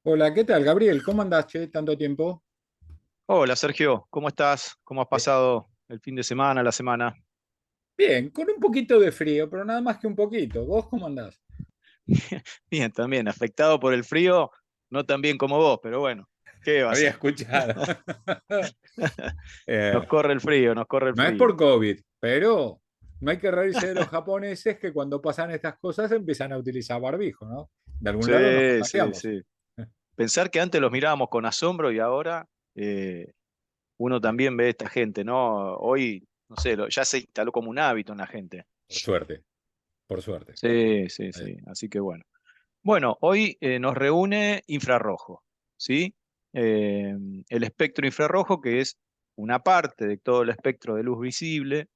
Hola, ¿qué tal, Gabriel? ¿Cómo andás, che? ¿Tanto tiempo? Hola Sergio, ¿cómo estás? ¿Cómo has Eh, pasado el fin de semana, la semana? Bien, con un poquito de frío, pero nada más que un poquito. ¿Vos cómo andás? Bien, también, afectado por el frío, no tan bien como vos, pero bueno, ¿qué va a Había ser? escuchado. Eh, Nos corre el frío, nos corre el no es por frío. COVID, pero no hay que reírse de los japoneses que cuando pasan estas cosas empiezan a utilizar barbijo, ¿no? De algún lado nos Sí, sí, contagiamos. sí. Pensar que antes los mirábamos con asombro y ahora uno Eh, también ve a esta gente, ¿no? Hoy, no sé, ya se instaló como un hábito en la gente. por suerte, por suerte. Sí, sí, Eh, sí, así que bueno. Bueno, hoy nos reúne infrarrojo, ¿sí? Eh, el espectro infrarrojo, que es una parte de todo el espectro de luz visible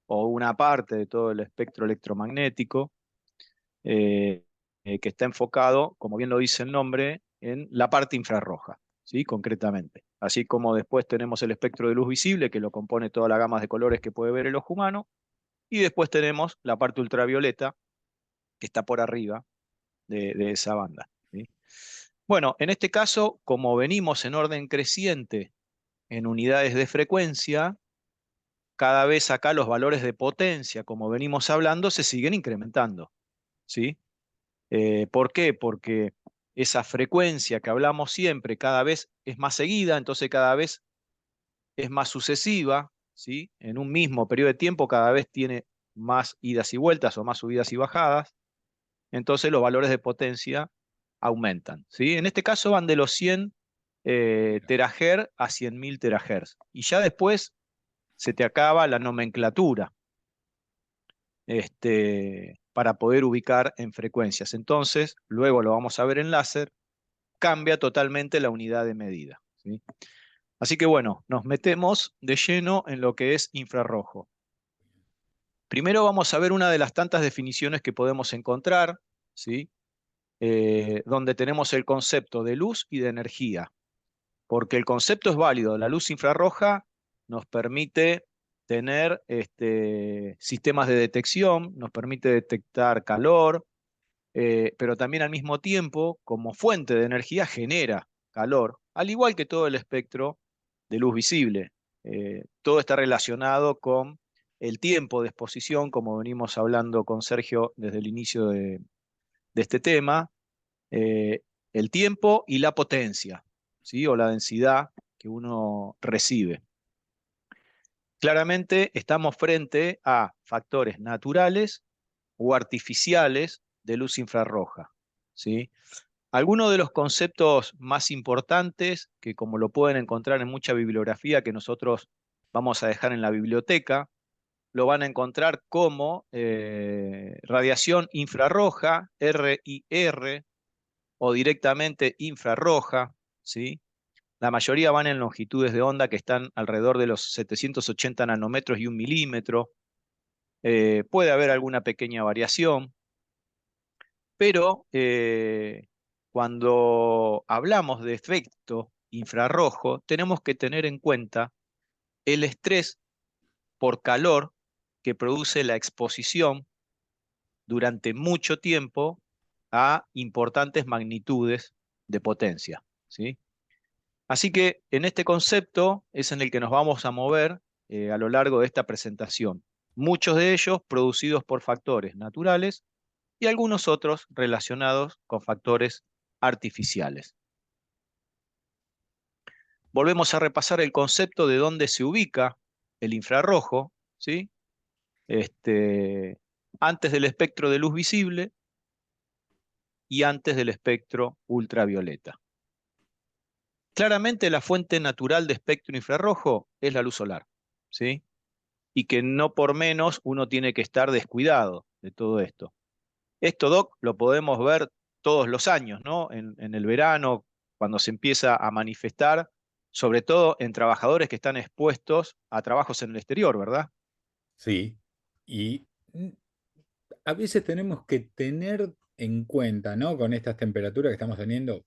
o una parte de todo el espectro electromagnético, que está enfocado, como bien lo dice el nombre, en la parte infrarroja, ¿sí? Concretamente. Así como después tenemos el espectro de luz visible, que lo compone toda la gama de colores que puede ver el ojo humano, y después tenemos la parte ultravioleta, que está por arriba de esa banda, ¿sí? Bueno, en este caso, como venimos en orden creciente en unidades de frecuencia, cada vez acá los valores de potencia, como venimos hablando, se siguen incrementando, ¿sí? ¿Por qué? Porque esa frecuencia que hablamos siempre cada vez es más seguida, entonces cada vez es más sucesiva, ¿sí? En un mismo periodo de tiempo cada vez tiene más idas y vueltas o más subidas y bajadas, entonces los valores de potencia aumentan, ¿sí? En este caso van de los 100 terahertz a 100.000 terahertz. Y ya después se te acaba la nomenclatura para poder ubicar en frecuencias. Entonces, luego lo vamos a ver en láser, cambia totalmente la unidad de medida, ¿sí? Así que bueno, nos metemos de lleno en lo que es infrarrojo. Primero vamos a ver una de las tantas definiciones que podemos encontrar, ¿sí? Donde tenemos el concepto de luz y de energía, porque el concepto es válido. La luz infrarroja nos permite tener sistemas de detección, nos permite detectar calor, pero también al mismo tiempo, como fuente de energía, genera calor, al igual que todo el espectro de luz visible. Todo está relacionado con el tiempo de exposición, como venimos hablando con Sergio desde el inicio de este tema, eh, el tiempo y la potencia, ¿sí? O la densidad que uno recibe. Claramente estamos frente a factores naturales o artificiales de luz infrarroja, ¿sí? Algunos de los conceptos más importantes, que como lo pueden encontrar en mucha bibliografía que nosotros vamos a dejar en la biblioteca, lo van a encontrar como radiación infrarroja, RIR, o directamente infrarroja, ¿sí? La mayoría van en longitudes de onda que están alrededor de los 780 nanómetros y 1 milímetro. Puede haber alguna pequeña variación, pero cuando hablamos de efecto infrarrojo, tenemos que tener en cuenta el estrés por calor que produce la exposición durante mucho tiempo a importantes magnitudes de potencia, ¿sí? Así que en este concepto es en el que nos vamos a mover a lo largo de esta presentación. Muchos de ellos producidos por factores naturales y algunos otros relacionados con factores artificiales. Volvemos a repasar el concepto de dónde se ubica el infrarrojo, ¿sí? Este, Antes del espectro de luz visible y antes del espectro ultravioleta. Claramente la fuente natural de espectro infrarrojo es la luz solar, ¿sí? Y que no por menos uno tiene que estar descuidado de todo esto. Esto, Doc, lo podemos ver todos los años, ¿no? En el verano, cuando se empieza a manifestar, sobre todo en trabajadores que están expuestos a trabajos en el exterior, ¿verdad? Sí, y a veces tenemos que tener en cuenta, ¿no? Con estas temperaturas que estamos teniendo,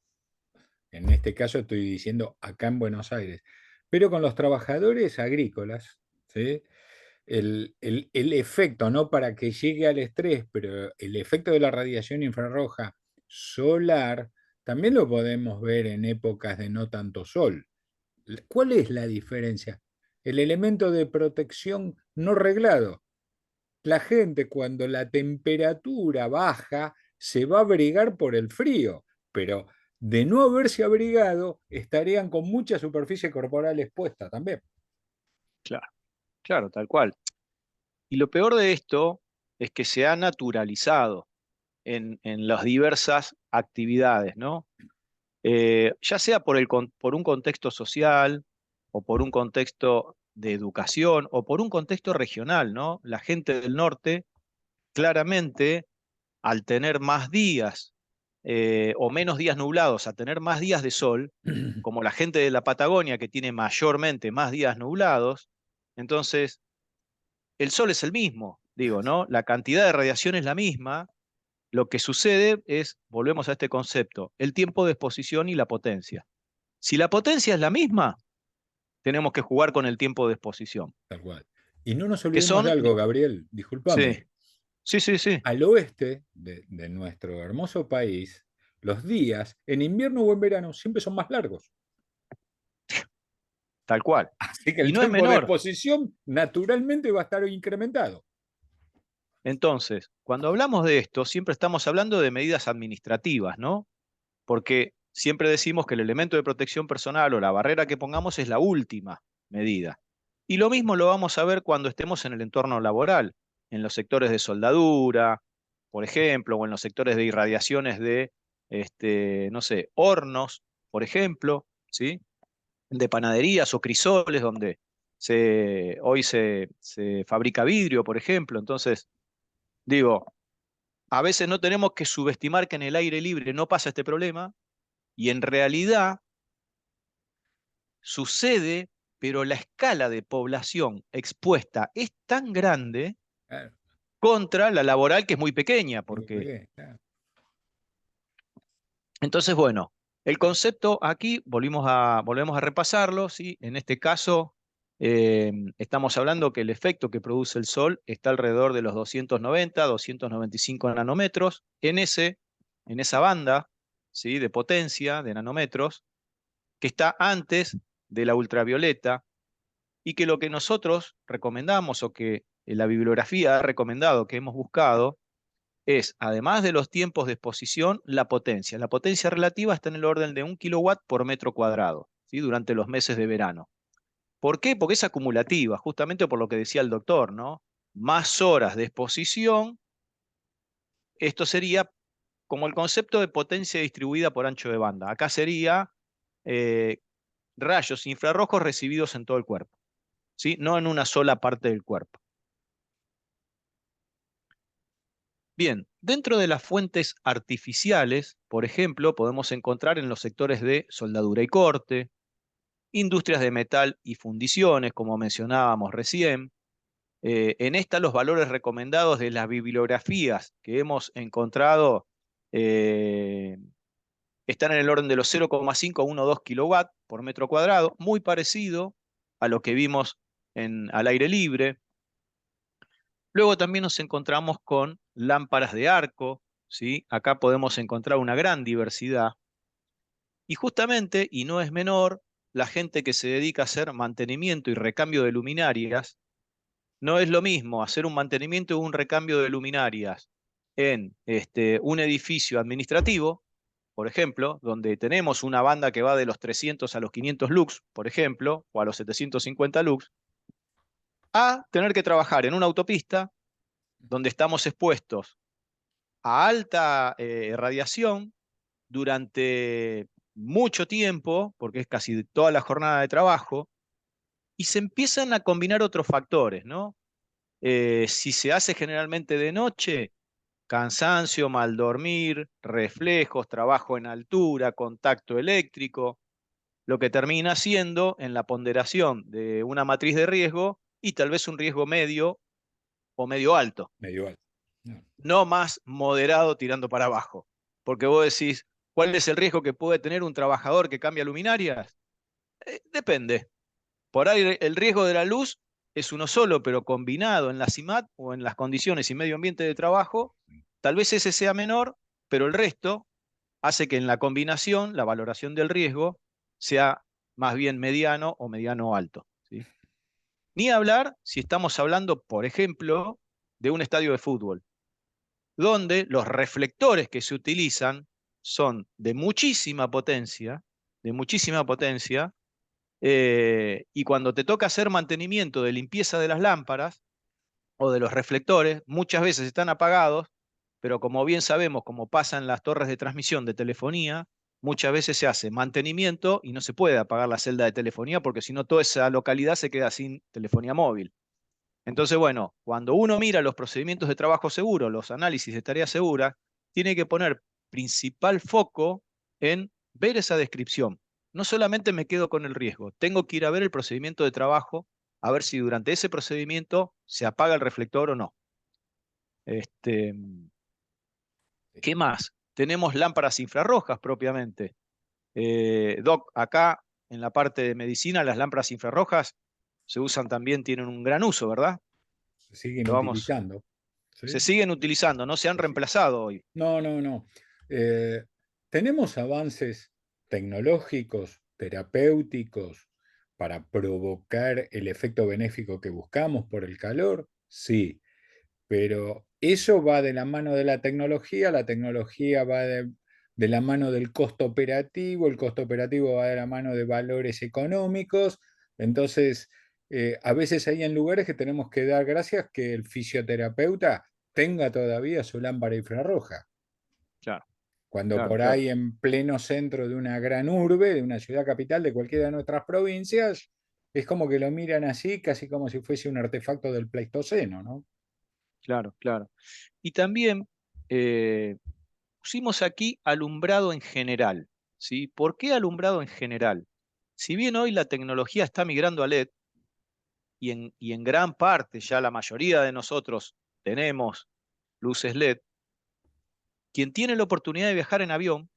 en este caso estoy diciendo acá en Buenos Aires, pero con los trabajadores agrícolas, ¿sí? El efecto, no para que llegue al estrés, pero el efecto de la radiación infrarroja solar también lo podemos ver en épocas de no tanto sol. ¿Cuál es la diferencia? El elemento de protección no reglado. La gente cuando la temperatura baja se va a abrigar por el frío, pero de no haberse abrigado estarían con mucha superficie corporal expuesta también. Claro, claro, tal cual. Y lo peor de esto es que se ha naturalizado en las diversas actividades, ¿no? Ya sea por un contexto social o por un contexto de educación o por un contexto regional, ¿no? La gente del norte, claramente, al tener más días o menos días nublados, a tener más días de sol, como la gente de la Patagonia que tiene mayormente más días nublados, entonces el sol es el mismo, digo, ¿no? La cantidad de radiación es la misma. Lo que sucede es, volvemos a este concepto, el tiempo de exposición y la potencia. Si la potencia es la misma, tenemos que jugar con el tiempo de exposición, Tal cual. Y no nos que olvidemos de son, algo, Gabriel, sí, discúlpame. sí, sí, sí, Al oeste de nuestro hermoso país, los días en invierno o en verano siempre son más largos. tal cual. Así que Y el no es tiempo de menor. exposición naturalmente va a estar incrementado. Entonces, cuando hablamos de esto, siempre estamos hablando de medidas administrativas, ¿no? Porque siempre decimos que el elemento de protección personal o la barrera que pongamos es la última medida. Y lo mismo lo vamos a ver cuando estemos en el entorno laboral, en los sectores de soldadura, por ejemplo, o en los sectores de irradiaciones de, no sé, hornos, por ejemplo, ¿sí? De panaderías o crisoles donde hoy se fabrica vidrio, por ejemplo. Entonces, digo, a veces no tenemos que subestimar que en el aire libre no pasa este problema y en realidad sucede, pero la escala de población expuesta es tan grande Claro, contra la laboral que es muy pequeña, muy porque pequeño, claro. entonces, bueno, el concepto aquí volvemos a repasarlo, ¿sí? En este caso, estamos hablando que el efecto que produce el Sol está alrededor de los 290, 295 nanómetros en esa banda, ¿sí? De potencia de nanómetros, que está antes de la ultravioleta y que lo que nosotros recomendamos o que la bibliografía ha recomendado, que hemos buscado, es, además de los tiempos de exposición, la potencia. La potencia relativa está en el orden de 1 kilowatt por metro cuadrado, ¿sí? Durante los meses de verano. ¿Por qué? Porque es acumulativa, justamente por lo que decía el doctor, ¿no? Más horas de exposición, esto sería como el concepto de potencia distribuida por ancho de banda. Acá sería eh, rayos infrarrojos recibidos en todo el cuerpo, ¿sí? No en una sola parte del cuerpo. Bien, dentro de las fuentes artificiales, por ejemplo, podemos encontrar en los sectores de soldadura y corte, industrias de metal y fundiciones, como mencionábamos recién. En esta los valores recomendados de las bibliografías que hemos encontrado eh, están en el orden de los 0,5 a 1,2 kilowatt por metro cuadrado, muy parecido a lo que vimos al aire libre. Luego también nos encontramos con lámparas de arco, ¿sí? Acá podemos encontrar una gran diversidad. Y justamente, y no es menor, la gente que se dedica a hacer mantenimiento y recambio de luminarias, no es lo mismo hacer un mantenimiento o un recambio de luminarias en un edificio administrativo, por ejemplo, donde tenemos una banda que va de los 300 a los 500 lux, por ejemplo, o a los 750 lux, a tener que trabajar en una autopista donde estamos expuestos a alta radiación durante mucho tiempo, porque es casi toda la jornada de trabajo, y se empiezan a combinar otros factores, ¿no? Si se hace generalmente de noche, cansancio, mal dormir, reflejos, trabajo en altura, contacto eléctrico, lo que termina siendo en la ponderación de una matriz de riesgo y tal vez un riesgo medio o medio alto, Medio alto. No. no más moderado tirando para abajo. Porque vos decís, ¿cuál es el riesgo que puede tener un trabajador que cambia luminarias? Depende. Por ahí el riesgo de la luz es uno solo, pero combinado en la CIMAT o en las condiciones y medio ambiente de trabajo, tal vez ese sea menor, pero el resto, hace que en la combinación la valoración del riesgo sea más bien mediano o mediano alto, ¿sí? Ni hablar si estamos hablando, por ejemplo, de un estadio de fútbol, donde los reflectores que se utilizan son de muchísima potencia, y cuando te toca hacer mantenimiento de limpieza de las lámparas o de los reflectores, muchas veces están apagados, pero como bien sabemos, como pasa en las torres de transmisión de telefonía, muchas veces se hace mantenimiento y no se puede apagar la celda de telefonía porque si no toda esa localidad se queda sin telefonía móvil. Entonces, bueno, cuando uno mira los procedimientos de trabajo seguro, los análisis de tarea segura, tiene que poner principal foco en ver esa descripción. No solamente me quedo con el riesgo, tengo que ir a ver el procedimiento de trabajo, a ver si durante ese procedimiento se apaga el reflector o no. Este, ¿Qué más? Tenemos lámparas infrarrojas propiamente. Doc, acá en la parte de medicina, las lámparas infrarrojas se usan también, tienen un gran uso, ¿verdad? Se siguen Lo vamos, utilizando. se ¿Sí? siguen utilizando, no se han Sí, sí. reemplazado hoy. No, no, no. Eh, ¿Tenemos avances tecnológicos, terapéuticos, para provocar el efecto benéfico que buscamos por el calor? Sí, pero eso va de la mano de la tecnología va de la mano del costo operativo, el costo operativo va de la mano de valores económicos. Entonces, a veces hay en lugares que tenemos que dar gracias que el fisioterapeuta tenga todavía su lámpara infrarroja. Claro, Cuando claro, por claro, ahí en pleno centro de una gran urbe, de una ciudad capital de cualquiera de nuestras provincias, es como que lo miran así, casi como si fuese un artefacto del Pleistoceno, ¿no? claro, claro. Y también eh, pusimos aquí alumbrado en general, ¿sí? ¿Por qué alumbrado en general? Si bien hoy la tecnología está migrando a LED y en gran parte ya la mayoría de nosotros tenemos luces LED, quien tiene la oportunidad de viajar en avión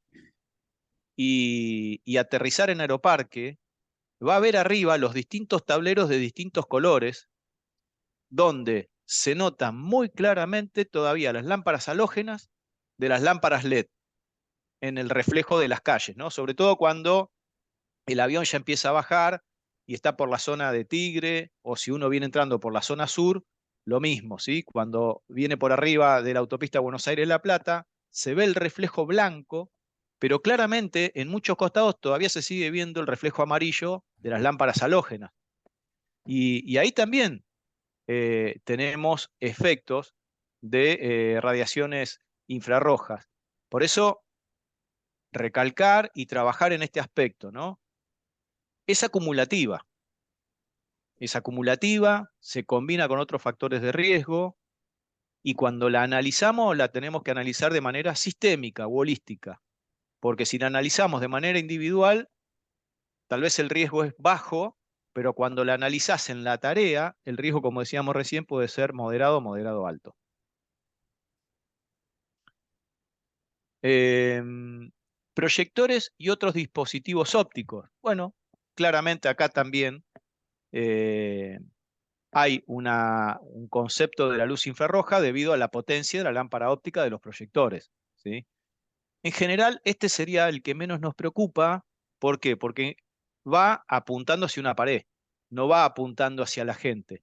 y aterrizar en aeroparque, va a ver arriba los distintos tableros de distintos colores, donde se notan muy claramente todavía las lámparas halógenas de las lámparas LED en el reflejo de las calles, ¿no? Sobre todo cuando el avión ya empieza a bajar y está por la zona de Tigre, o si uno viene entrando por la zona sur, lo mismo, ¿sí? Cuando viene por arriba de la autopista Buenos Aires-La Plata, se ve el reflejo blanco, pero claramente en muchos costados todavía se sigue viendo el reflejo amarillo de las lámparas halógenas. Y ahí también tenemos efectos de radiaciones infrarrojas. Por eso, recalcar y trabajar en este aspecto, ¿no? Es acumulativa. Es acumulativa, se combina con otros factores de riesgo y cuando la analizamos la tenemos que analizar de manera sistémica o holística, porque si la analizamos de manera individual, tal vez el riesgo es bajo, pero cuando la analizás en la tarea, el riesgo, como decíamos recién, puede ser moderado, moderado alto. Em, Proyectores y otros dispositivos ópticos. Bueno, claramente acá también eh, hay un concepto de la luz infrarroja debido a la potencia de la lámpara óptica de los proyectores, ¿sí? En general, este sería el que menos nos preocupa. ¿Por qué? Porque va apuntando hacia una pared, no va apuntando hacia la gente.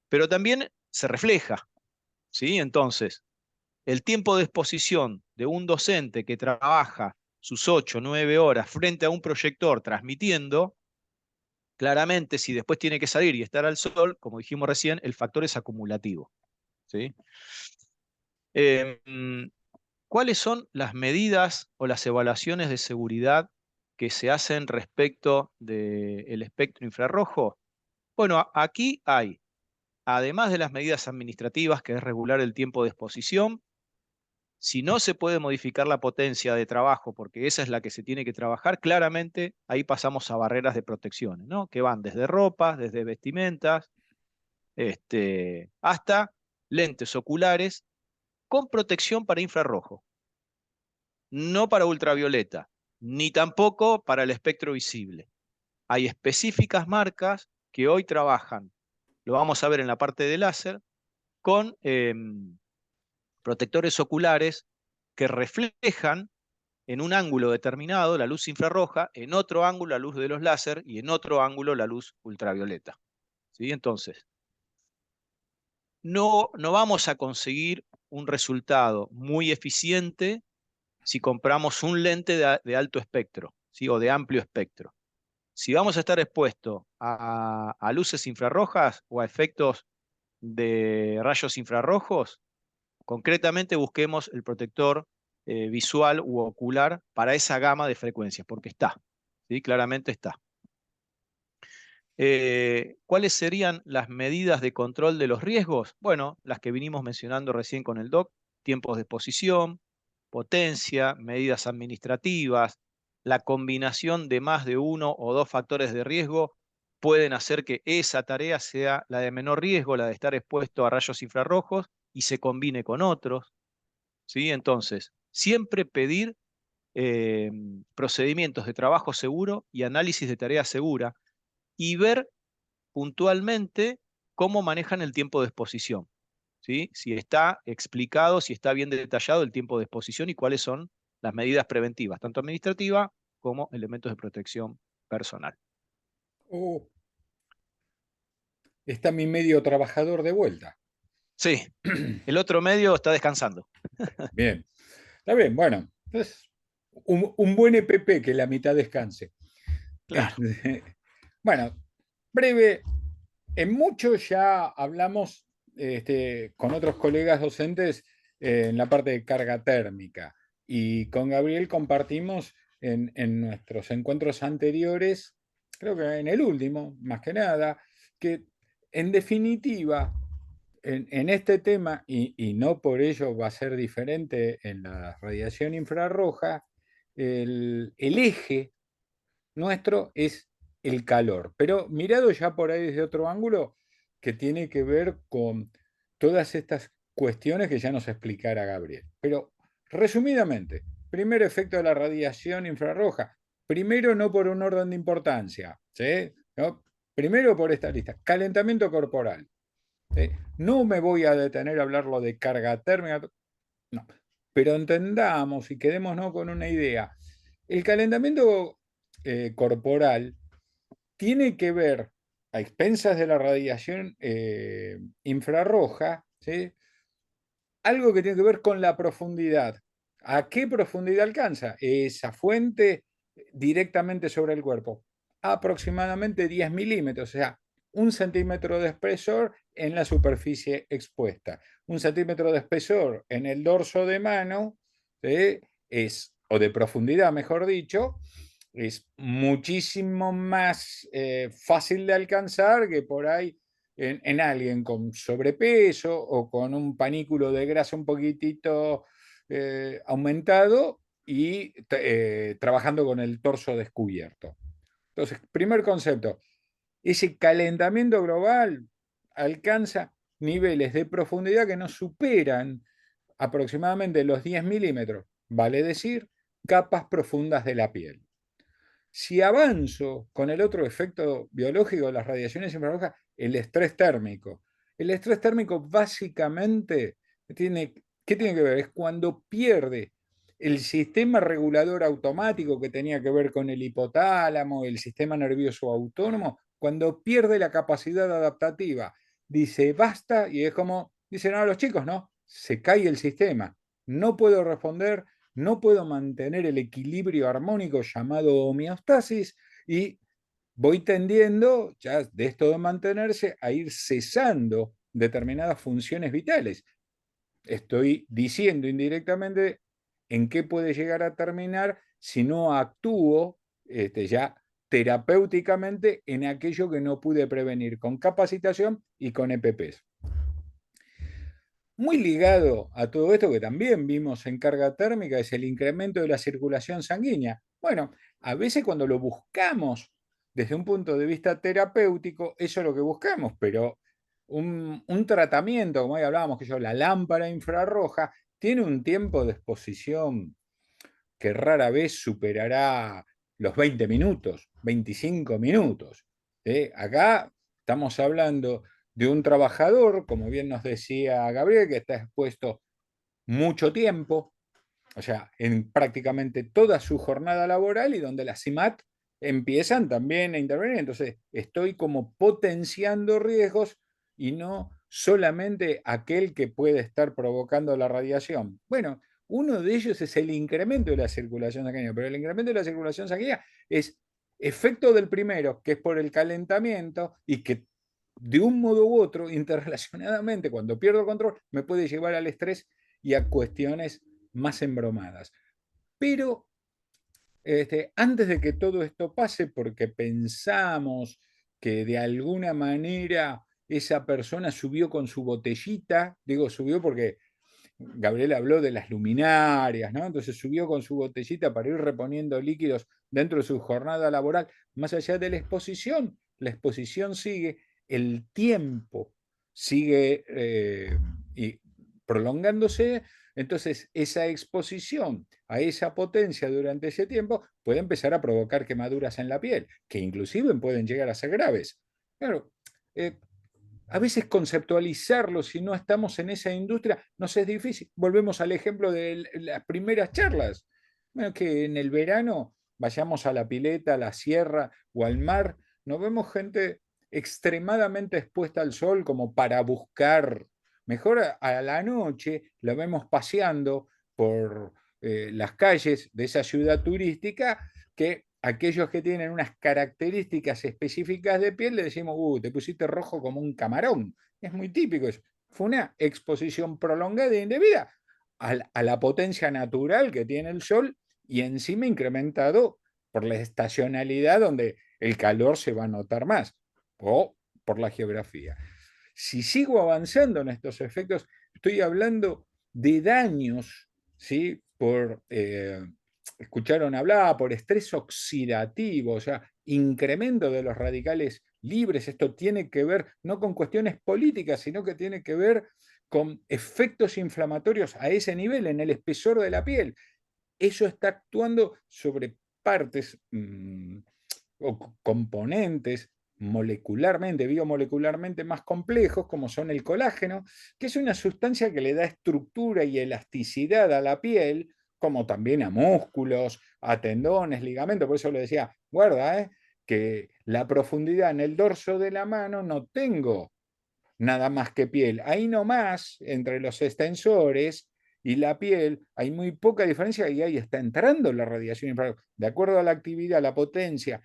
Pero también se refleja, ¿sí? Entonces, el tiempo de exposición de un docente que trabaja sus 8 o 9 horas frente a un proyector transmitiendo, claramente si después tiene que salir y estar al sol, como dijimos recién, el factor es acumulativo, ¿sí? Eh, mm, ¿Cuáles son las medidas o las evaluaciones de seguridad que se hacen respecto del espectro infrarrojo? Bueno, aquí hay, además de las medidas administrativas, que es regular el tiempo de exposición, si no se puede modificar la potencia de trabajo, porque esa es la que se tiene que trabajar, claramente ahí pasamos a barreras de protección, ¿no? Que van desde ropas, desde vestimentas, hasta lentes oculares con protección para infrarrojo, no para ultravioleta, ni tampoco para el espectro visible. Hay específicas marcas que hoy trabajan, lo vamos a ver en la parte de láser, con protectores oculares que reflejan en un ángulo determinado la luz infrarroja, en otro ángulo la luz de los láser y en otro ángulo la luz ultravioleta. ¿Sí? Entonces, no vamos a conseguir un resultado muy eficiente si compramos un lente de alto espectro, ¿sí? O de amplio espectro. Si vamos a estar expuestos a luces infrarrojas o a efectos de rayos infrarrojos, concretamente busquemos el protector visual u ocular para esa gama de frecuencias, porque está, ¿sí? Claramente está. ¿Cuáles serían las medidas de control de los riesgos? Bueno, las que vinimos mencionando recién con el doc: tiempos de exposición, potencia, medidas administrativas. La combinación de más de uno o dos factores de riesgo pueden hacer que esa tarea sea la de menor riesgo, la de estar expuesto a rayos infrarrojos, y se combine con otros, ¿sí? Entonces, siempre pedir eh, procedimientos de trabajo seguro y análisis de tarea segura, y ver puntualmente cómo manejan el tiempo de exposición, ¿sí? Si está explicado, si está bien detallado el tiempo de exposición y cuáles son las medidas preventivas, tanto administrativas como elementos de protección personal. Oh, está mi medio trabajador de vuelta. Sí, el otro medio está descansando. Bien, está bien, bueno, es un buen EPP que la mitad descanse. Claro. Bueno, breve, en mucho ya hablamos con otros colegas docentes en la parte de carga térmica, y con Gabriel compartimos en nuestros encuentros anteriores, creo que en el último, más que nada, que en definitiva, en este tema, y no por ello va a ser diferente en la radiación infrarroja, el eje nuestro es el calor, pero mirado ya por ahí desde otro ángulo, que tiene que ver con todas estas cuestiones que ya nos explicará Gabriel. Pero resumidamente, primer efecto de la radiación infrarroja, primero no por un orden de importancia, ¿sí? ¿No? Primero por esta lista: calentamiento corporal. ¿Sí? No me voy a detener a hablarlo de carga térmica, no. Pero entendamos y quedémonos con una idea. El calentamiento corporal tiene que ver, a expensas de la radiación infrarroja, ¿sí? Algo que tiene que ver con la profundidad. ¿A qué profundidad alcanza esa fuente directamente sobre el cuerpo? Aproximadamente 10 milímetros, o sea, 1 centímetro de espesor en la superficie expuesta. 1 centímetro de espesor en el dorso de mano, ¿sí? O de profundidad, mejor dicho, es muchísimo más fácil de alcanzar que por ahí en alguien con sobrepeso o con un panículo de grasa un poquitito aumentado y trabajando con el torso descubierto. Entonces, primer concepto: ese calentamiento global alcanza niveles de profundidad que no superan aproximadamente los 10 milímetros, vale decir, capas profundas de la piel. Si avanzo con el otro efecto biológico de las radiaciones infrarrojas, el estrés térmico. El estrés térmico básicamente tiene, ¿qué tiene que ver? Es cuando pierde el sistema regulador automático que tenía que ver con el hipotálamo, el sistema nervioso autónomo, cuando pierde la capacidad adaptativa. Dice basta, y es como dicen ahora los chicos, ¿no? Se cae el sistema, no puedo responder, no puedo mantener el equilibrio armónico llamado homeostasis, y voy tendiendo, ya de esto de mantenerse, a ir cesando determinadas funciones vitales. Estoy diciendo indirectamente en qué puede llegar a terminar si no actúo ya terapéuticamente en aquello que no pude prevenir con capacitación y con EPPs. Muy ligado a todo esto que también vimos en carga térmica es el incremento de la circulación sanguínea. Bueno, a veces cuando lo buscamos desde un punto de vista terapéutico, eso es lo que buscamos, pero un tratamiento, como ahí hablábamos, que yo, la lámpara infrarroja, tiene un tiempo de exposición que rara vez superará los 20 minutos, 25 minutos. ¿Sí? Acá estamos hablando de un trabajador, como bien nos decía Gabriel, que está expuesto mucho tiempo o sea, en prácticamente toda su jornada laboral y donde las CIMAT empiezan también a intervenir. Entonces, estoy como potenciando riesgos y no solamente aquel que puede estar provocando la radiación. Bueno, uno de ellos es el incremento de la circulación sanguínea, pero el incremento de la circulación sanguínea es efecto del primero, que es por el calentamiento y que de un modo u otro, interrelacionadamente, cuando pierdo control, me puede llevar al estrés y a cuestiones más embromadas. Pero antes de que todo esto pase, porque pensamos que de alguna manera esa persona subió con su botellita, digo subió porque Gabriel habló de las luminarias, ¿no? Entonces subió con su botellita para ir reponiendo líquidos dentro de su jornada laboral, más allá de la exposición sigue, el tiempo sigue y prolongándose, entonces esa exposición a esa potencia durante ese tiempo puede empezar a provocar quemaduras en la piel, que inclusive pueden llegar a ser graves. Claro, a veces conceptualizarlo, si no estamos en esa industria, nos es difícil. Volvemos al ejemplo de las primeras charlas. Bueno, que en el verano vayamos a la pileta, a la sierra o al mar, nos vemos gente extremadamente expuesta al sol como para buscar. Mejor a la noche la vemos paseando por las calles de esa ciudad turística que aquellos que tienen unas características específicas de piel le decimos, te pusiste rojo como un camarón. Es muy típico eso. Fue una exposición prolongada e indebida a la potencia natural que tiene el sol y encima incrementado por la estacionalidad donde el calor se va a notar más o por la geografía. Si sigo avanzando en estos efectos, estoy hablando de daños, ¿sí? Escucharon hablar, por estrés oxidativo, o sea, incremento de los radicales libres. Esto tiene que ver no con cuestiones políticas, sino que tiene que ver con efectos inflamatorios a ese nivel, en el espesor de la piel. Eso está actuando sobre partes o componentes molecularmente, biomolecularmente más complejos, como son el colágeno, que es una sustancia que le da estructura y elasticidad a la piel, como también a músculos, a tendones, ligamentos. Por eso le decía, guarda, que la profundidad en el dorso de la mano no tengo nada más que piel. Ahí nomás, entre los extensores y la piel, hay muy poca diferencia y ahí está entrando la radiación infrarroja. De acuerdo a la actividad, la potencia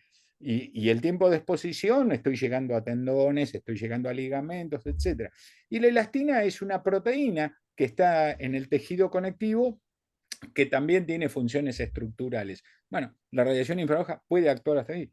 y el tiempo de exposición, estoy llegando a tendones, estoy llegando a ligamentos, etc. Y la elastina es una proteína que está en el tejido conectivo que también tiene funciones estructurales. Bueno, la radiación infrarroja puede actuar hasta ahí.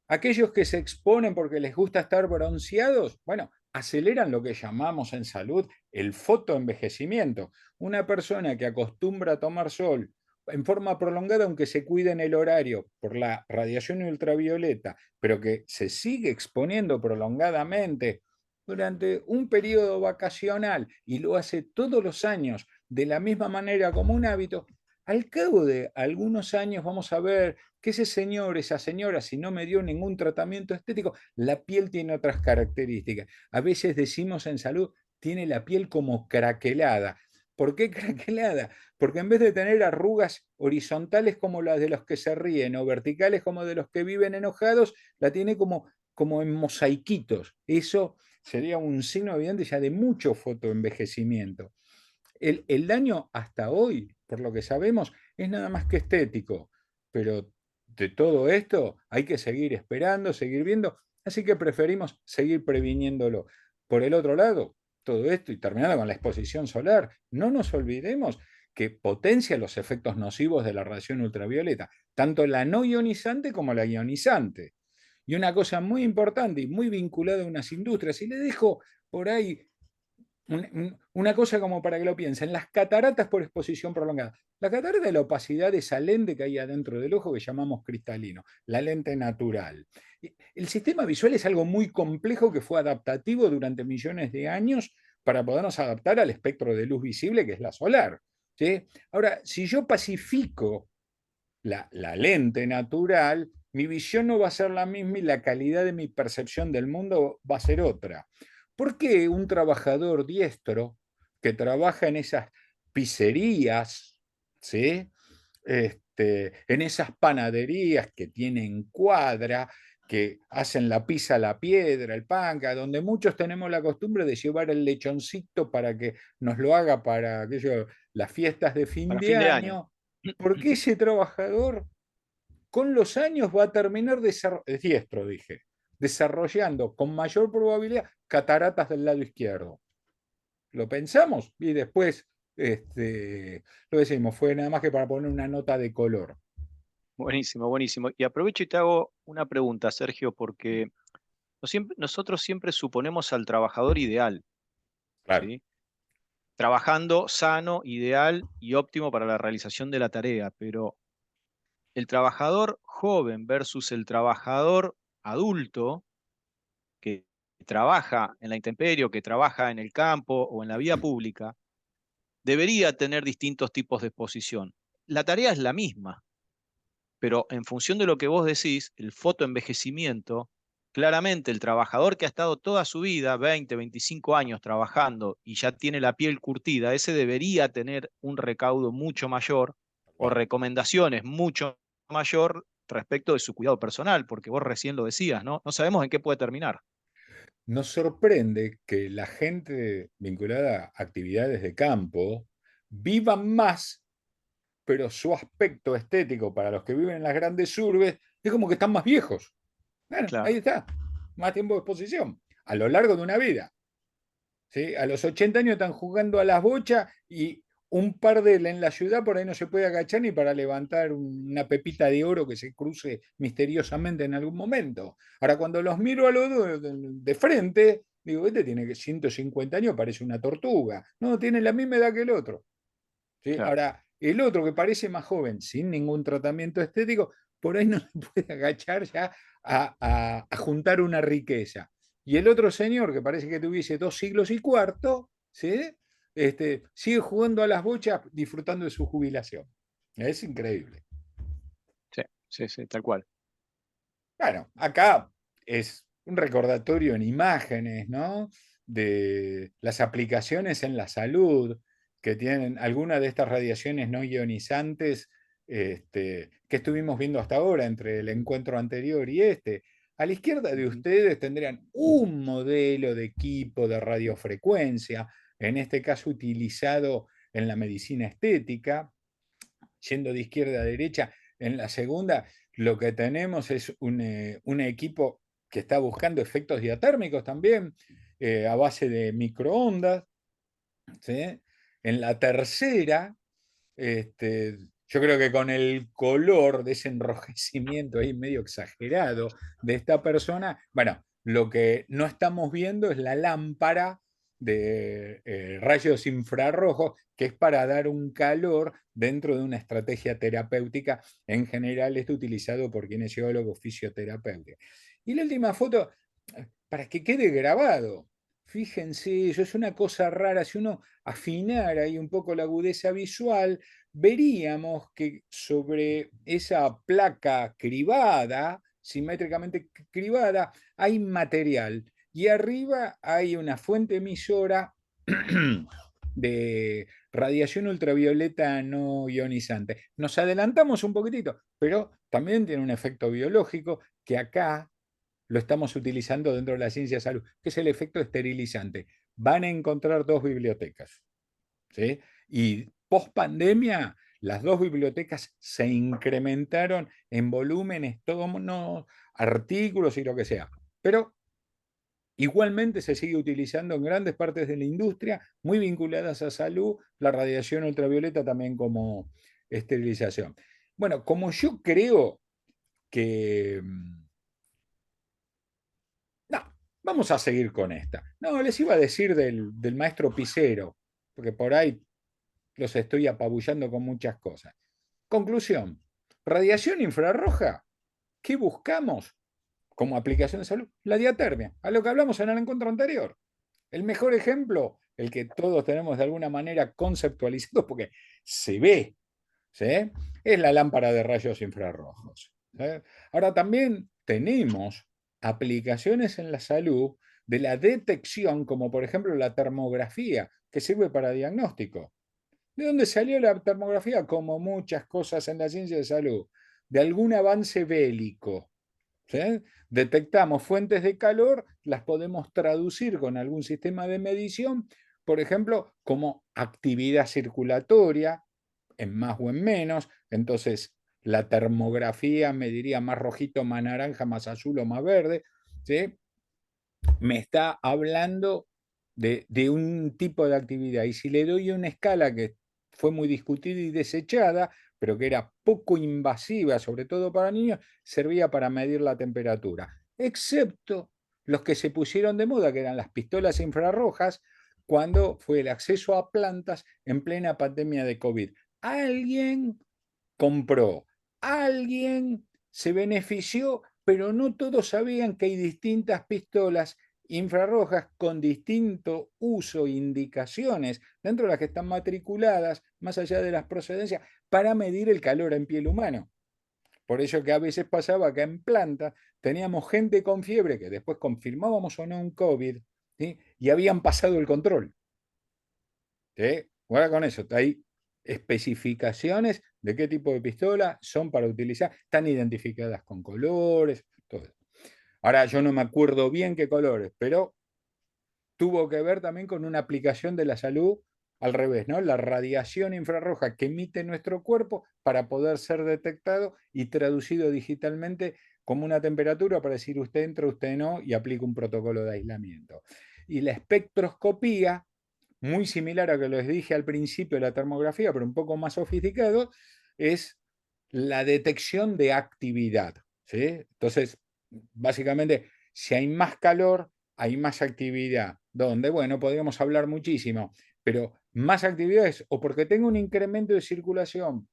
Aquellos que se exponen porque les gusta estar bronceados, bueno, aceleran lo que llamamos en salud el fotoenvejecimiento. Una persona que acostumbra a tomar sol en forma prolongada, aunque se cuide en el horario por la radiación ultravioleta, pero que se sigue exponiendo prolongadamente durante un periodo vacacional y lo hace todos los años de la misma manera como un hábito, al cabo de algunos años vamos a ver que ese señor, esa señora, si no me dio ningún tratamiento estético, la piel tiene otras características. A veces decimos en salud, tiene la piel como craquelada. ¿Por qué craquelada? Porque en vez de tener arrugas horizontales como las de los que se ríen o verticales como de los que viven enojados, la tiene como en mosaiquitos. Eso sería un signo evidente ya de mucho fotoenvejecimiento. El daño hasta hoy, por lo que sabemos, es nada más que estético, pero de todo esto hay que seguir esperando, seguir viendo, así que preferimos seguir previniéndolo. Por el otro lado, todo esto y terminando con la exposición solar, no nos olvidemos que potencia los efectos nocivos de la radiación ultravioleta, tanto la no ionizante como la ionizante. Y una cosa muy importante y muy vinculada a unas industrias, y le dejo por ahí una cosa como para que lo piensen, las cataratas por exposición prolongada. La catarata es la opacidad de esa lente que hay adentro del ojo que llamamos cristalino, la lente natural. El sistema visual es algo muy complejo que fue adaptativo durante millones de años para podernos adaptar al espectro de luz visible que es la solar. ¿Sí? Ahora, si yo pacifico la lente natural, mi visión no va a ser la misma y la calidad de mi percepción del mundo va a ser otra. ¿Por qué un trabajador diestro que trabaja en esas pizzerías ¿sí? En esas panaderías que tienen cuadra, que hacen la pizza a la piedra, el panca, donde muchos tenemos la costumbre de llevar el lechoncito para que nos lo haga para aquello, las fiestas de fin Para de fin de año. año, porque ese trabajador con los años va a terminar diestro, dije, desarrollando con mayor probabilidad cataratas del lado izquierdo. Lo pensamos y después lo decimos, fue nada más que para poner una nota de color. Buenísimo, buenísimo. Y aprovecho y te hago una pregunta, Sergio, porque nosotros siempre suponemos al trabajador ideal, Claro. ¿sí? Trabajando sano, ideal y óptimo para la realización de la tarea, pero el trabajador joven versus el trabajador adulto que trabaja en la intemperie o que trabaja en el campo o en la vía pública, debería tener distintos tipos de exposición. La tarea es la misma, pero en función de lo que vos decís, el fotoenvejecimiento, claramente el trabajador que ha estado toda su vida, 20, 25 años trabajando y ya tiene la piel curtida, ese debería tener un recaudo mucho mayor o recomendaciones mucho mayor respecto de su cuidado personal, porque vos recién lo decías, ¿no? No sabemos en qué puede terminar. Nos sorprende que la gente vinculada a actividades de campo viva más, pero su aspecto estético para los que viven en las grandes urbes es como que están más viejos. Bueno, ahí Claro, está, más tiempo de exposición, a lo largo de una vida. ¿Sí? A los 80 años están jugando a las bochas y un par de él en la ciudad por ahí no se puede agachar ni para levantar una pepita de oro que se cruce misteriosamente en algún momento. Ahora, cuando los miro a los dos de frente, digo, este tiene que 150 años, parece una tortuga. No, tiene la misma edad que el otro. ¿Sí? claro. Ahora, el otro que parece más joven, sin ningún tratamiento estético, por ahí no se puede agachar ya a juntar una riqueza. Y el otro señor, que parece que tuviese 2 siglos y cuarto, ¿sí? Sigue jugando a las bochas disfrutando de su jubilación. Es increíble. Sí, sí, sí, tal cual. Bueno, acá es un recordatorio en imágenes, ¿no? De las aplicaciones en la salud que tienen algunas de estas radiaciones no ionizantes que estuvimos viendo hasta ahora entre el encuentro anterior y este. A la izquierda de Ujú. ustedes tendrían un modelo de equipo de radiofrecuencia, en este caso utilizado en la medicina estética, yendo de izquierda a derecha. En la segunda, lo que tenemos es un equipo que está buscando efectos diatérmicos también, a base de microondas. ¿Sí? En la tercera, yo creo que con el color de ese enrojecimiento ahí medio exagerado de esta persona, bueno, lo que no estamos viendo es la lámpara de rayos infrarrojos, que es para dar un calor dentro de una estrategia terapéutica. En general, esto utilizado por kinesiólogos, fisioterapeutas. Y la última foto, para que quede grabado. Fíjense, eso es una cosa rara. Si uno afinara ahí un poco la agudeza visual, veríamos que sobre esa placa cribada, simétricamente cribada, hay material y arriba hay una fuente emisora de radiación ultravioleta no ionizante. Nos adelantamos un poquitito, pero también tiene un efecto biológico que acá lo estamos utilizando dentro de la ciencia de salud, que es el efecto esterilizante. Van a encontrar 2 bibliotecas. ¿Sí? Y post pandemia, las 2 bibliotecas se incrementaron en volúmenes, tomos, artículos y lo que sea. Pero igualmente se sigue utilizando en grandes partes de la industria, muy vinculadas a salud, la radiación ultravioleta también como esterilización. Bueno, como yo creo que no, vamos a seguir con esta. No, les iba a decir del maestro Picero, porque por ahí los estoy apabullando con muchas cosas. Conclusión, radiación infrarroja, ¿qué buscamos como aplicación de salud? La diatermia, a lo que hablamos en el encuentro anterior. El mejor ejemplo, el que todos tenemos de alguna manera conceptualizado porque se ve, ¿sí? Es la lámpara de rayos infrarrojos. ¿Sí? Ahora también tenemos aplicaciones en la salud de la detección, como por ejemplo la termografía, que sirve para diagnóstico. ¿De dónde salió la termografía? Como muchas cosas en la ciencia de salud, de algún avance bélico. ¿Sí? Detectamos fuentes de calor, las podemos traducir con algún sistema de medición, por ejemplo, como actividad circulatoria, en más o en menos. Entonces, la termografía me diría más rojito, más naranja, más azul o más verde. ¿Sí? Me está hablando de un tipo de actividad. Y si le doy una escala que fue muy discutida y desechada, pero que era poco invasiva, sobre todo para niños, servía para medir la temperatura, excepto los que se pusieron de moda, que eran las pistolas infrarrojas, cuando fue el acceso a plantas en plena pandemia de COVID. Alguien compró, alguien se benefició, pero no todos sabían que hay distintas pistolas infrarrojas con distinto uso e indicaciones, dentro de las que están matriculadas, más allá de las procedencias, para medir el calor en piel humano. Por eso que a veces pasaba que en planta teníamos gente con fiebre que después confirmábamos o no un COVID, ¿sí? Y habían pasado el control. ¿Sí? Guarda con eso, hay especificaciones de qué tipo de pistola son para utilizar, están identificadas con colores, todo eso. Ahora yo no me acuerdo bien qué colores, pero tuvo que ver también con una aplicación de la salud al revés, ¿no? La radiación infrarroja que emite nuestro cuerpo para poder ser detectado y traducido digitalmente como una temperatura para decir usted entra, usted no, y aplica un protocolo de aislamiento. Y la espectroscopía, muy similar a lo que les dije al principio de la termografía, pero un poco más sofisticado, es la detección de actividad. ¿Sí? Entonces, básicamente, si hay más calor, hay más actividad. ¿Dónde? Bueno, podríamos hablar muchísimo, pero más actividades o porque tengo un incremento de circulación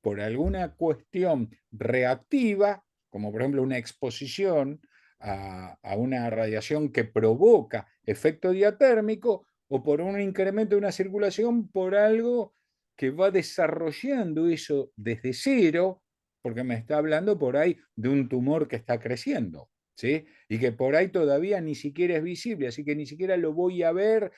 por alguna cuestión reactiva, como por ejemplo una exposición a una radiación que provoca efecto diatérmico, o por un incremento de una circulación por algo que va desarrollando eso desde cero, porque me está hablando por ahí de un tumor que está creciendo, ¿sí? Y que por ahí todavía ni siquiera es visible, así que ni siquiera lo voy a ver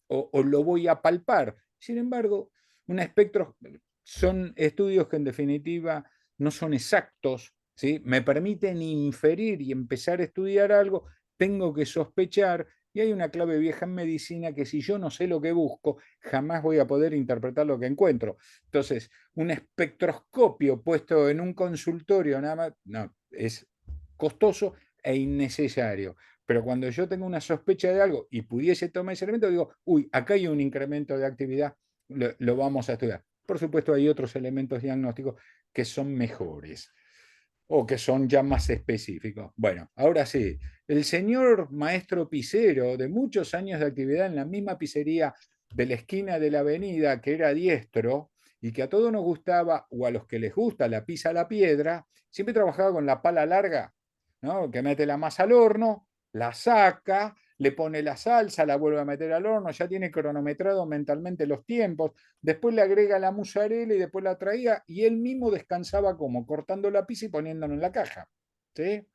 o lo voy a palpar. Sin embargo, un espectro son estudios que en definitiva no son exactos, ¿sí? Me permiten inferir y empezar a estudiar algo, tengo que sospechar, y hay una clave vieja en medicina que si yo no sé lo que busco, jamás voy a poder interpretar lo que encuentro. Entonces, un espectroscopio puesto en un consultorio, nada más, no, es costoso e innecesario. Pero cuando yo tengo una sospecha de algo y pudiese tomar ese elemento, digo, uy, acá hay un incremento de actividad, lo vamos a estudiar. Por supuesto, hay otros elementos diagnósticos que son mejores o que son ya más específicos. Bueno, ahora sí, el señor maestro pizzero de muchos años de actividad en la misma pizzería de la esquina de la avenida, que era diestro, y que a todos nos gustaba, o a los que les gusta la pizza a la piedra, siempre trabajaba con la pala larga, ¿no? Que mete la masa al horno, la saca, le pone la salsa, la vuelve a meter al horno, ya tiene cronometrado mentalmente los tiempos, después le agrega la mozzarella y después la traía y él mismo descansaba como cortando la pizza y poniéndolo en la caja. ¿Sí?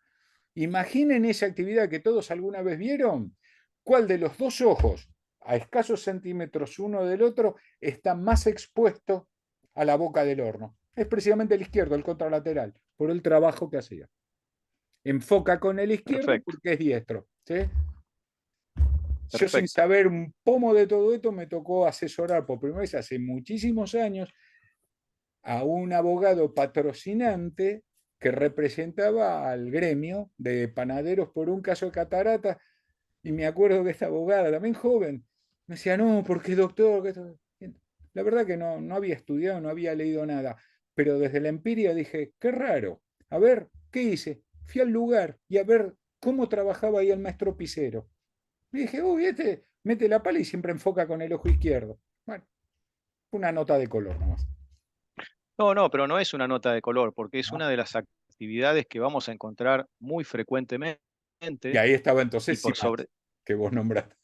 Imaginen esa actividad que todos alguna vez vieron. ¿Cuál de los dos ojos, a escasos centímetros uno del otro, está más expuesto a la boca del horno? Es precisamente el izquierdo, el contralateral, por el trabajo que hacía. Enfoca con el izquierdo Perfecto, porque es diestro. ¿Sí? Yo sin perfecto. saber un pomo de todo esto me tocó asesorar por primera vez hace muchísimos años a un abogado patrocinante que representaba al gremio de panaderos por un caso de catarata, y me acuerdo que esta abogada, también joven, me decía, no, porque doctor, la verdad que no había estudiado, no había leído nada, pero desde la empiria dije, qué raro, a ver, ¿qué hice? Fui al lugar y a ver cómo trabajaba ahí el maestro Picero. Y dije, uy, este mete la pala y siempre enfoca con el ojo izquierdo. Bueno, una nota de color nomás. No, no, pero no es una nota de color, porque es ¿No? una de las actividades que vamos a encontrar muy frecuentemente Y ahí estaba y entonces por CIMAT, sobre, que vos nombraste.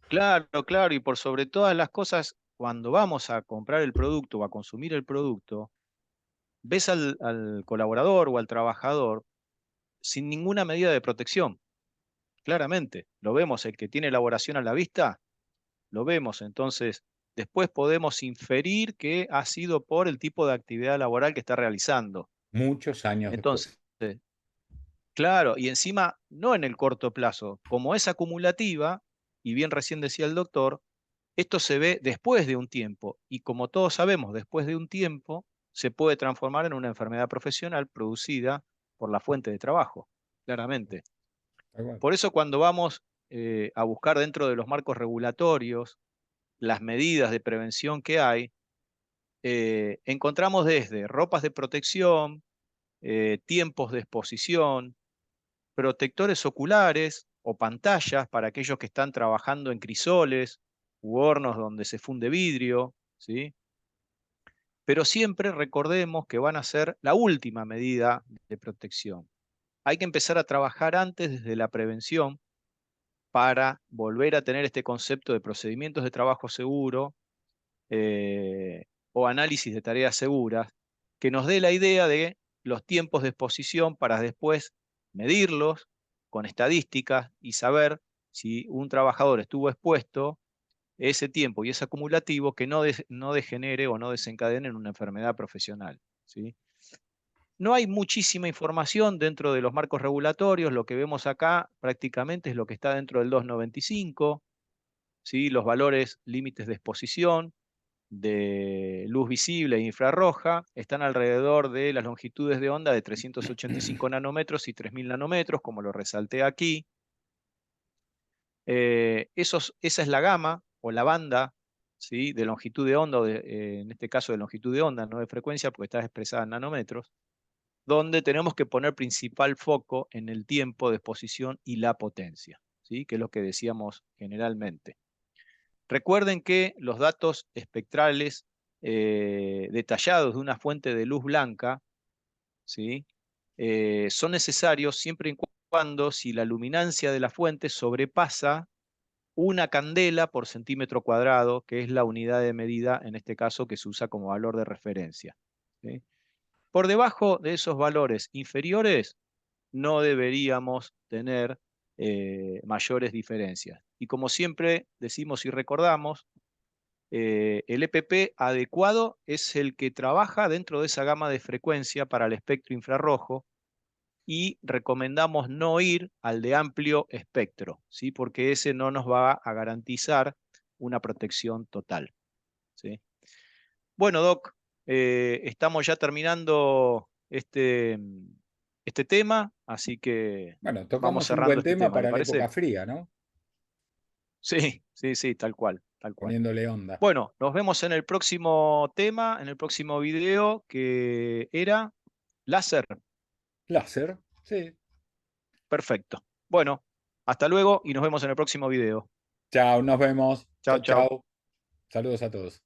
claro, claro, y por sobre todas las cosas, cuando vamos a comprar el producto o a consumir el producto, ves al colaborador o al trabajador sin ninguna medida de protección. Claramente, lo vemos, el que tiene elaboración a la vista, lo vemos. Entonces, después podemos inferir que ha sido por el tipo de actividad laboral que está realizando. Muchos años Entonces, después. claro, y encima no en el corto plazo, como es acumulativa, y bien recién decía el doctor, esto se ve después de un tiempo, y como todos sabemos, después de un tiempo se puede transformar en una enfermedad profesional producida por la fuente de trabajo, claramente. Tal cual. Por eso cuando vamos a buscar dentro de los marcos regulatorios las medidas de prevención que hay, encontramos desde ropas de protección, tiempos de exposición, protectores oculares o pantallas para aquellos que están trabajando en crisoles u hornos donde se funde vidrio, ¿sí? Pero siempre recordemos que van a ser la última medida de protección. Hay que empezar a trabajar antes desde la prevención para volver a tener este concepto de procedimientos de trabajo seguro o análisis de tareas seguras, que nos dé la idea de los tiempos de exposición para después medirlos con estadísticas y saber si un trabajador estuvo expuesto ese tiempo y es acumulativo, que no degenere o no desencadene en una enfermedad profesional, ¿sí? No hay muchísima información dentro de los marcos regulatorios. Lo que vemos acá prácticamente es lo que está dentro del 295, ¿sí? Los valores límites de exposición de luz visible e infrarroja están alrededor de las longitudes de onda de 385 nanómetros y 3000 nanómetros, como lo resalté aquí. Esa es la gama o la banda, ¿sí? De longitud de onda, en este caso de longitud de onda, no de frecuencia, porque está expresada en nanómetros, donde tenemos que poner principal foco en el tiempo de exposición y la potencia, ¿sí? Que es lo que decíamos generalmente. Recuerden que los datos espectrales detallados de una fuente de luz blanca, ¿sí? Son necesarios siempre y cuando si la luminancia de la fuente sobrepasa una candela por centímetro cuadrado, que es la unidad de medida, en este caso, que se usa como valor de referencia, ¿sí? Por debajo de esos valores inferiores, no deberíamos tener mayores diferencias. Y como siempre decimos y recordamos, el EPP adecuado es el que trabaja dentro de esa gama de frecuencia para el espectro infrarrojo, y recomendamos no ir al de amplio espectro, ¿sí? Porque ese no nos va a garantizar una protección total, ¿sí? Bueno, Doc, estamos ya terminando este tema, así que Bueno, vamos tocamos un cerrando buen este tema tema, ¿le para la época parece? fría, ¿no? Sí, sí, sí, tal cual, tal cual. Poniéndole onda. Bueno, nos vemos en el próximo tema, en el próximo video, que era láser. Láser, sí. Perfecto. Bueno, hasta luego y nos vemos en el próximo video. Chao, nos vemos. Chao, Chao, chao. chao. Saludos a todos.